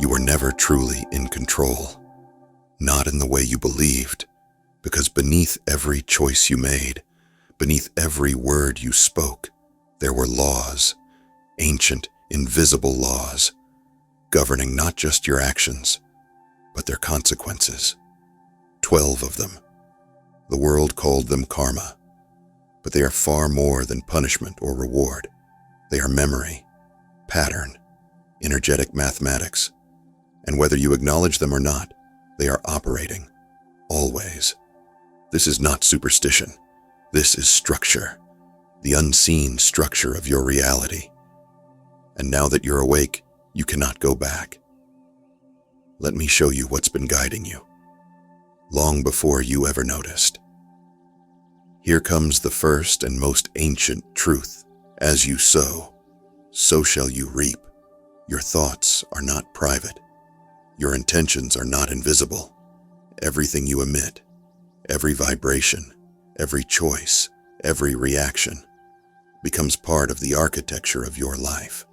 You were never truly in control, not in the way you believed, because beneath every choice you made, beneath every word you spoke, there were laws, ancient, invisible laws, governing not just your actions, but their consequences. 12 of them. The world called them karma, but they are far more than punishment or reward. They are memory, pattern, energetic mathematics, and whether you acknowledge them or not, they are operating, always. This is not superstition. This is structure, the unseen structure of your reality. And now that you're awake, you cannot go back. Let me show you what's been guiding you, long before you ever noticed. Here comes the first and most ancient truth. As you sow, so shall you reap. Your thoughts are not private. Your intentions are not invisible. Everything you emit, every vibration, every choice, every reaction, becomes part of the architecture of your life.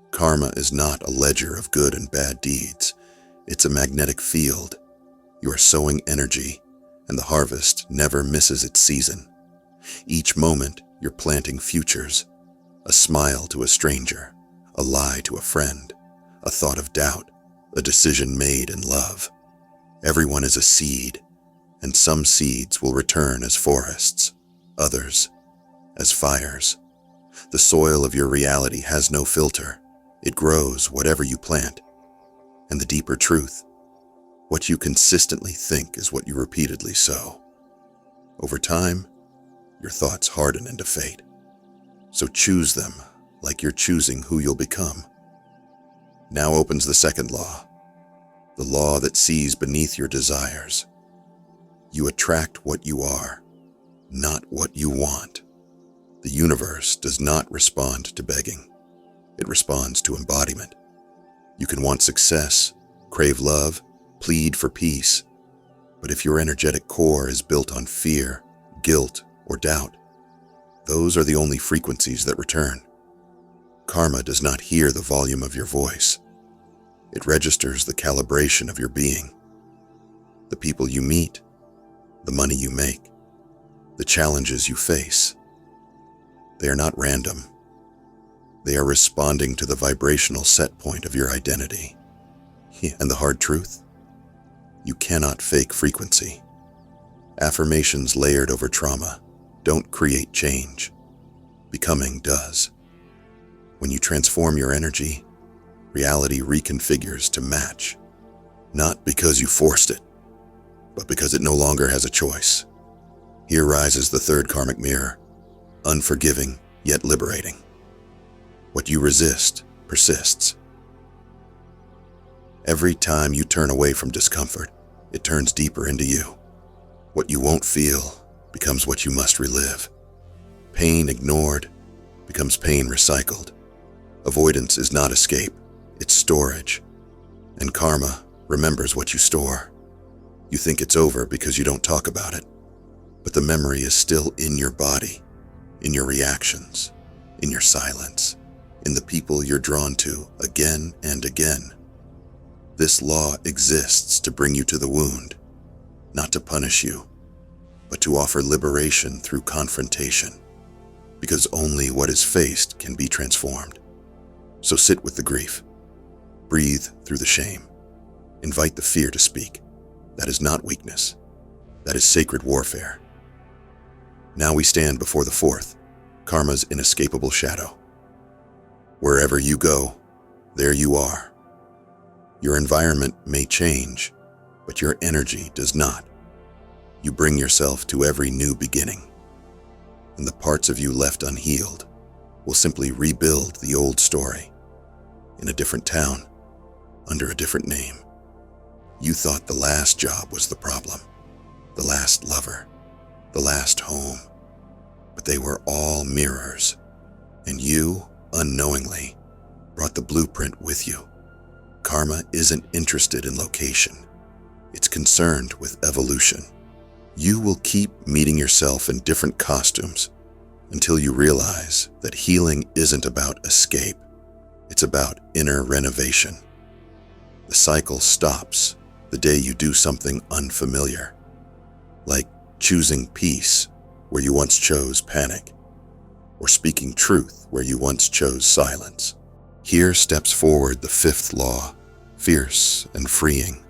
Karma is not a ledger of good and bad deeds. It's a magnetic field. You are sowing energy, and the harvest never misses its season. Each moment, you're planting futures. A smile to a stranger, a lie to a friend, a thought of doubt, a decision made in love. Everyone is a seed, and some seeds will return as forests, others as fires. The soil of your reality has no filter. It grows whatever you plant. And the deeper truth, what you consistently think is what you repeatedly sow. Over time, your thoughts harden into fate. So choose them like you're choosing who you'll become. Now opens the second law, the law that sees beneath your desires. You attract what you are, not what you want. The universe does not respond to begging. It responds to embodiment. You can want success, crave love, plead for peace. But if your energetic core is built on fear, guilt, or doubt, those are the only frequencies that return. Karma does not hear the volume of your voice. It registers the calibration of your being. The people you meet, the money you make, the challenges you face, they are not random. They are responding to the vibrational set point of your identity. And the hard truth? You cannot fake frequency. Affirmations layered over trauma don't create change. Becoming does. When you transform your energy, reality reconfigures to match. Not because you forced it, but because it no longer has a choice. Here rises the third karmic mirror, unforgiving yet liberating. What you resist persists. Every time you turn away from discomfort, it turns deeper into you. What you won't feel becomes what you must relive. Pain ignored becomes pain recycled. Avoidance is not escape, it's storage. And karma remembers what you store. You think it's over because you don't talk about it, but the memory is still in your body, in your reactions, in your silence, in the people you're drawn to again and again. This law exists to bring you to the wound, not to punish you, but to offer liberation through confrontation, because only what is faced can be transformed. So sit with the grief, breathe through the shame, invite the fear to speak. That is not weakness, that is sacred warfare. Now we stand before the fourth, karma's inescapable shadow. Wherever you go, there you are. Your environment may change, but your energy does not. You bring yourself to every new beginning, and the parts of you left unhealed will simply rebuild the old story in a different town, under a different name. You thought the last job was the problem, the last lover, the last home, but they were all mirrors, and you, unknowingly, brought the blueprint with you. Karma isn't interested in location. It's concerned with evolution. You will keep meeting yourself in different costumes until you realize that healing isn't about escape. It's about inner renovation. The cycle stops the day you do something unfamiliar, like choosing peace where you once chose panic, or speaking truth where you once chose silence. Here steps forward the fifth law, fierce and freeing.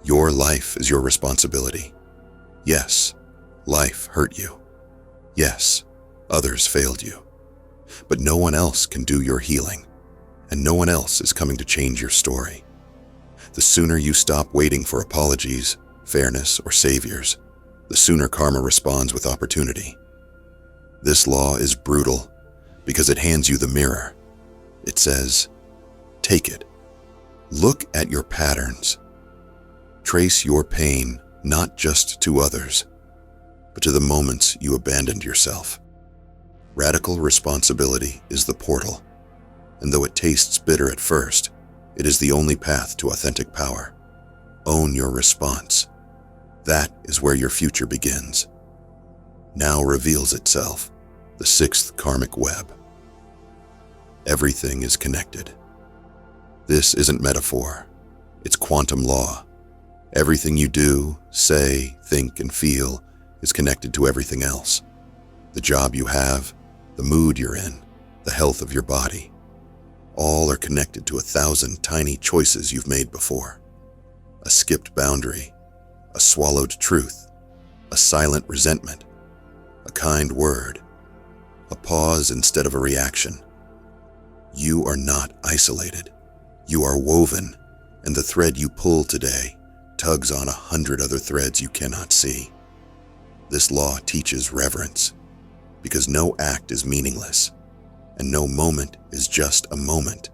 Your life is your responsibility. Yes, life hurt you. Yes, others failed you. But no one else can do your healing, and no one else is coming to change your story. The sooner you stop waiting for apologies, fairness, or saviors, the sooner karma responds with opportunity. This law is brutal because it hands you the mirror. It says, take it. Look at your patterns. Trace your pain not just to others, but to the moments you abandoned yourself. Radical responsibility is the portal, and though it tastes bitter at first, it is the only path to authentic power. Own your response. That is where your future begins. Now reveals itself, the sixth karmic web. Everything is connected. This isn't metaphor, it's quantum law. Everything you do, say, think, and feel is connected to everything else. The job you have, the mood you're in, the health of your body. All are connected to 1,000 tiny choices you've made before. A skipped boundary, a swallowed truth, a silent resentment, a kind word, a pause instead of a reaction. You are not isolated. You are woven, and the thread you pull today tugs on 100 other threads you cannot see. This law teaches reverence, because no act is meaningless, and no moment is just a moment.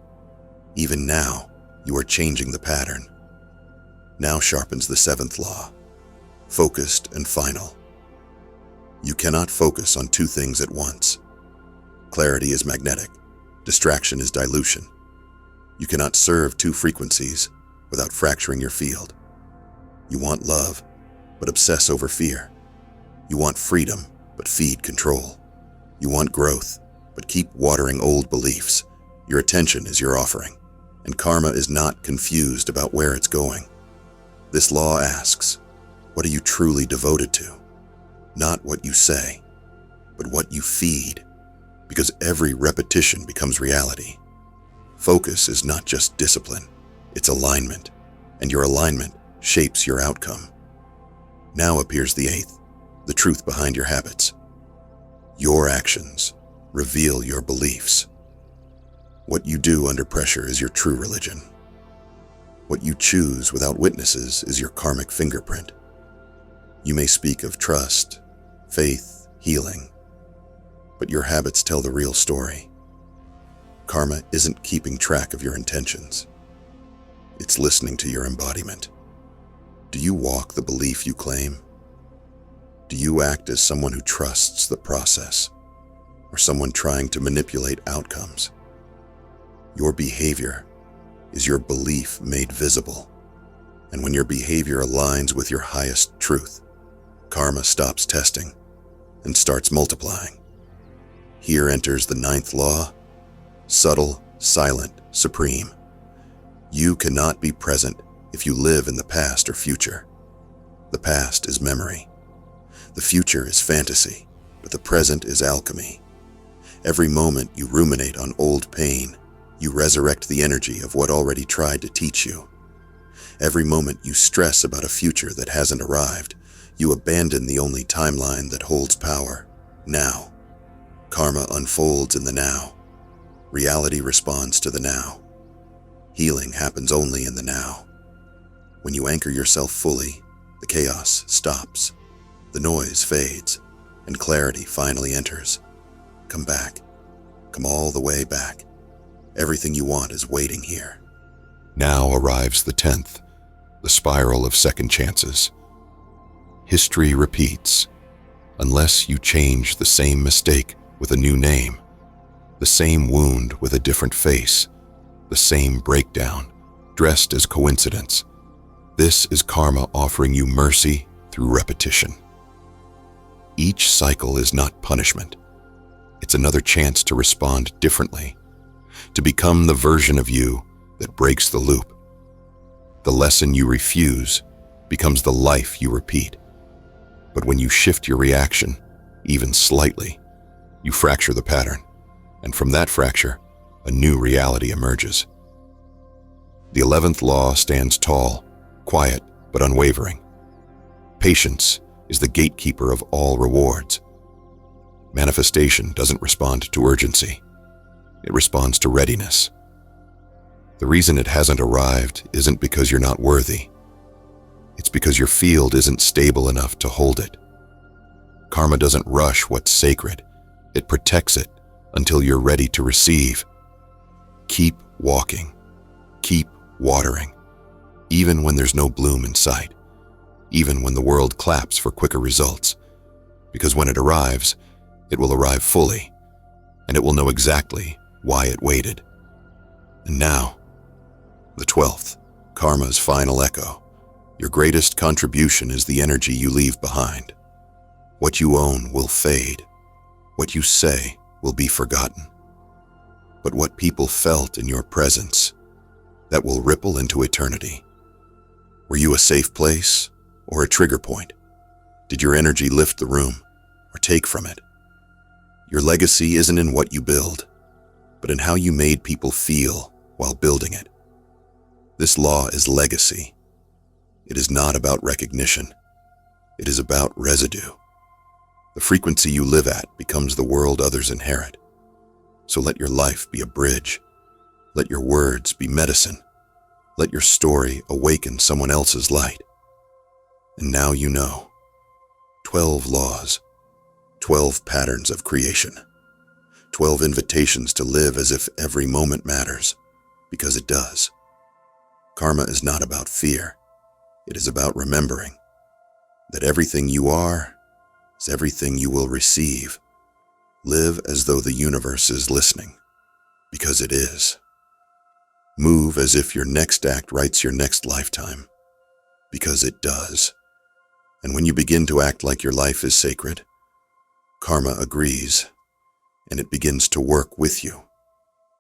Even now, you are changing the pattern. Now sharpens the seventh law, focused and final. You cannot focus on two things at once. Clarity is magnetic, distraction is dilution. You cannot serve two frequencies without fracturing your field. You want love, but obsess over fear. You want freedom, but feed control. You want growth, but keep watering old beliefs. Your attention is your offering, and karma is not confused about where it's going. This law asks, what are you truly devoted to? Not what you say, but what you feed, because every repetition becomes reality. Focus is not just discipline, it's alignment, and your alignment shapes your outcome. Now appears the eighth, the truth behind your habits. Your actions reveal your beliefs. What you do under pressure is your true religion. What you choose without witnesses is your karmic fingerprint. You may speak of trust, faith, healing, but your habits tell the real story. Karma isn't keeping track of your intentions. It's listening to your embodiment. Do you walk the belief you claim? Do you act as someone who trusts the process, or someone trying to manipulate outcomes? Your behavior is your belief made visible, and when your behavior aligns with your highest truth, karma stops testing and starts multiplying. Here enters the ninth law, subtle, silent, supreme. You cannot be present if you live in the past or future. The past is memory. The future is fantasy, but the present is alchemy. Every moment you ruminate on old pain, you resurrect the energy of what already tried to teach you. Every moment you stress about a future that hasn't arrived, you abandon the only timeline that holds power, now. Karma unfolds in the now. Reality responds to the now. Healing happens only in the now. When you anchor yourself fully, the chaos stops, the noise fades, and clarity finally enters. Come back. Come all the way back. Everything you want is waiting here. Now arrives the 10th, the spiral of second chances. History repeats, unless you change the same mistake with a new name, the same wound with a different face, the same breakdown, dressed as coincidence. This is karma offering you mercy through repetition. Each cycle is not punishment. It's another chance to respond differently, to become the version of you that breaks the loop, The lesson you refuse becomes the life you repeat. But when you shift your reaction, even slightly, you fracture the pattern, and from that fracture, a new reality emerges. The 11th law stands tall, quiet, but unwavering. Patience is the gatekeeper of all rewards. Manifestation doesn't respond to urgency. It responds to readiness. The reason it hasn't arrived isn't because you're not worthy. It's because your field isn't stable enough to hold it. Karma doesn't rush what's sacred. It protects it until you're ready to receive. Keep walking. Keep watering. Even when there's no bloom in sight. Even when the world claps for quicker results. Because when it arrives, it will arrive fully, and it will know exactly why it waited. And now, the 12th, karma's final echo. Your greatest contribution is the energy you leave behind. What you own will fade. What you say will be forgotten. But what people felt in your presence, that will ripple into eternity. Were you a safe place or a trigger point? Did your energy lift the room or take from it? Your legacy isn't in what you build, but in how you made people feel while building it. This law is legacy. It is not about recognition. It is about residue. The frequency you live at becomes the world others inherit. So let your life be a bridge. Let your words be medicine. Let your story awaken someone else's light. And now you know. 12 laws. 12 patterns of creation. 12 invitations to live as if every moment matters, because it does. Karma is not about fear. It is about remembering that everything you are is everything you will receive. Live as though the universe is listening, because it is. Move as if your next act writes your next lifetime, because it does. And when you begin to act like your life is sacred, karma agrees, and it begins to work with you,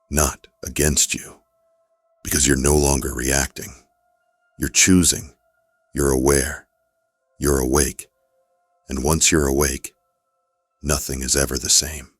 not against you, because you're no longer reacting. You're choosing, you're aware, you're awake, and once you're awake, nothing is ever the same.